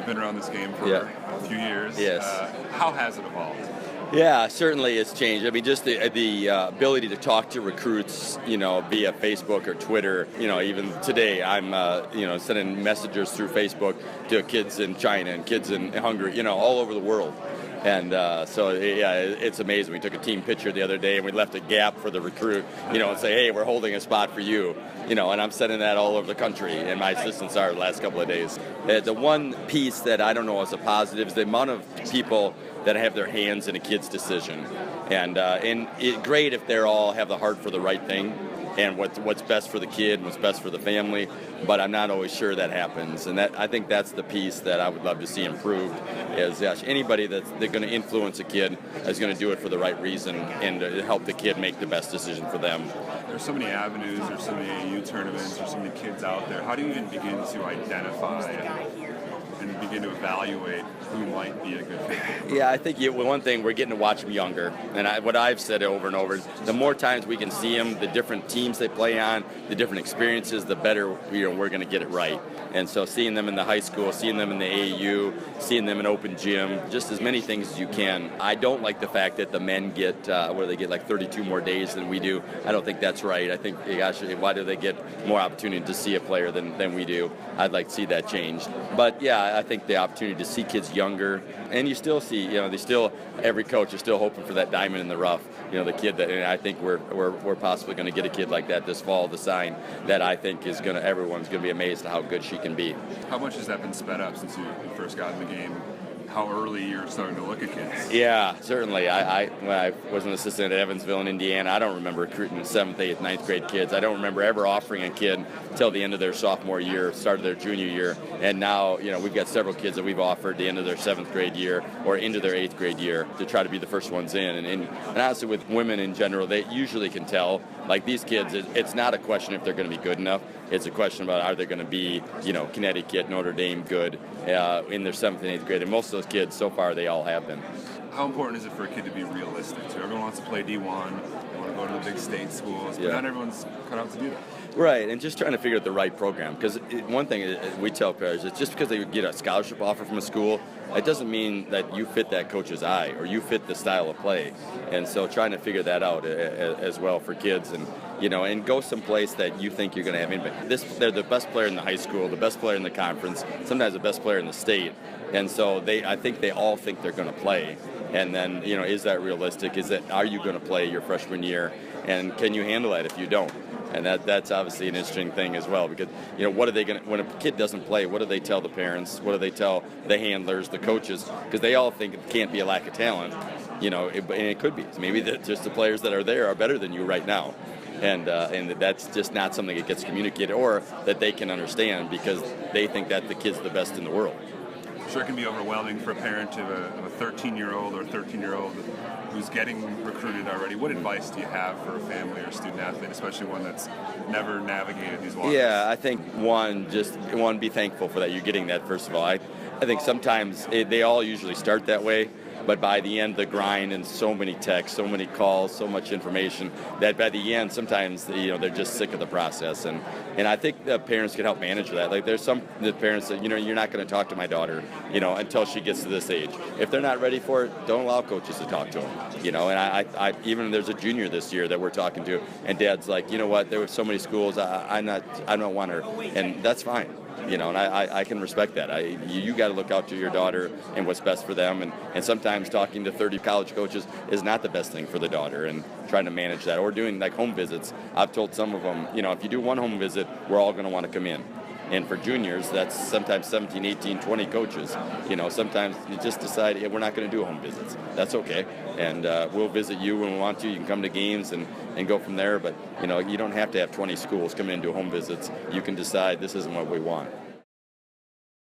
been around this game for a few years. Yes. How has it evolved? Yeah, certainly it's changed. I mean, just the ability to talk to recruits, via Facebook or Twitter. Even today, I'm, sending messages through Facebook to kids in China and kids in Hungary, all over the world. And it's amazing. We took a team picture the other day and we left a gap for the recruit, and say, hey, we're holding a spot for you, and I'm sending that all over the country, and my assistants are the last couple of days. The one piece that I don't know is a positive is the amount of people that have their hands in a kid's decision. And great if they all have the heart for the right thing and what's best for the kid and what's best for the family, but I'm not always sure that happens. And I think that's the piece that I would love to see improved is anybody that's going to influence a kid is going to do it for the right reason and to help the kid make the best decision for them. There's so many avenues, there's so many AAU tournaments, there's so many kids out there. How do you even begin to identify and begin to evaluate who might be a good fit? Yeah, I think one thing, we're getting to watch them younger. And what I've said over and over, the more times we can see them, the different teams they play on, the different experiences, the better we're going to get it right. And so seeing them in the high school, seeing them in the AAU, seeing them in open gym, just as many things as you can. I don't like the fact that the men get, they get like 32 more days than we do. I don't think that's right. I think, gosh, why do they get more opportunity to see a player than we do? I'd like to see that changed. But yeah, I think the opportunity to see kids younger, and you still see, every coach is still hoping for that diamond in the rough. The kid that, and I think we're possibly going to get a kid like that this fall, the sign that I think everyone's going to be amazed at how good she can be. How much has that been sped up since you first got in the game? How early you're starting to look at kids? Yeah, certainly. When I was an assistant at Evansville in Indiana, I don't remember recruiting 7th, 8th, 9th grade kids. I don't remember ever offering a kid until the end of their sophomore year, start of their junior year. And now, we've got several kids that we've offered the end of their 7th grade year or into their 8th grade year to try to be the first ones in. And honestly, with women in general, they usually can tell. Like these kids, it's not a question if they're going to be good enough. It's a question about are they going to be, Connecticut, Notre Dame good in their 7th and 8th grade. And most of those kids, so far, they all have been. How important is it for a kid to be realistic? So everyone wants to play D1, they want to go to the big state schools, but not everyone's cut out to do that. Right, and just trying to figure out the right program. Because one thing we tell players is just because they get a scholarship offer from a school, it doesn't mean that you fit that coach's eye or you fit the style of play. And so trying to figure that out as well for kids and go someplace that you think you're going to have impact. They're the best player in the high school, the best player in the conference, sometimes the best player in the state. And so I think they all think they're going to play. And then, is that realistic? Are you going to play your freshman year? And can you handle that if you don't? And that's obviously an interesting thing as well, because what are they going to, when a kid doesn't play, what do they tell the parents? What do they tell the handlers, the coaches? Because they all think it can't be a lack of talent, and it could be. Maybe just the players that are there are better than you right now. And that's just not something that gets communicated or that they can understand because they think that the kid's the best in the world. I'm sure it can be overwhelming for a parent of a 13-year-old or 13-year-old who's getting recruited already. What advice do you have for a family or student athlete, especially one that's never navigated these waters? Yeah, I think one, be thankful for that. You're getting that, first of all. I think sometimes they all usually start that way. But by the end, the grind and so many texts, so many calls, so much information, that by the end, sometimes they're just sick of the process. And I think the parents can help manage that. Like there's some the parents that you're not going to talk to my daughter, until she gets to this age. If they're not ready for it, don't allow coaches to talk to them. And I even there's a junior this year that we're talking to, and Dad's like, there were so many schools, I don't want her, and that's fine. And I can respect that. You got to look out to your daughter and what's best for them. And sometimes talking to 30 college coaches is not the best thing for the daughter, and trying to manage that. Or doing like home visits. I've told some of them, if you do one home visit, we're all going to want to come in. And for juniors, that's sometimes 17, 18, 20 coaches. Sometimes you just decide, we're not going to do home visits. That's okay. And we'll visit you when we want to. You can come to games and go from there. But, you don't have to have 20 schools come in and do home visits. You can decide this isn't what we want.